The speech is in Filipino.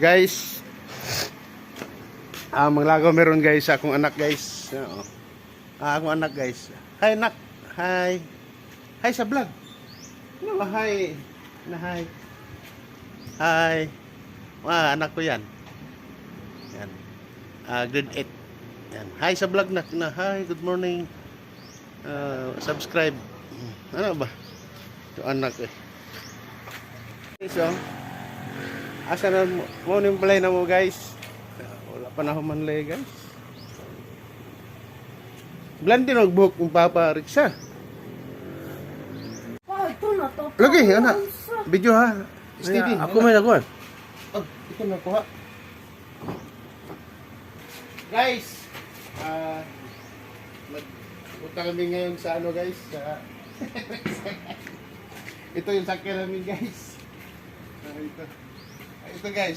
Guys, maglagaw meron guys akong anak guys. Akong anak guys. Hi anak. Hi. Hi sa vlog. Ano ba? Hi. Hi. Hi. Anak ko yan. Yan. Grade 8. Yan. Hi sa vlog na. Hi, good morning. Subscribe. Ano ba? Ito anak eh. So, asa na mo yung play na mo guys. Wala pa na humanlay guys. Blantin ang buhok ng Papa Riksa. Ito na to. Lagi, anak. Video ha. Steady. Ako may nakuha. Oh, ito na kuha. Guys, magpunta kami ngayon sa ano guys, sa ito yung sakyan namin guys. Ito guys.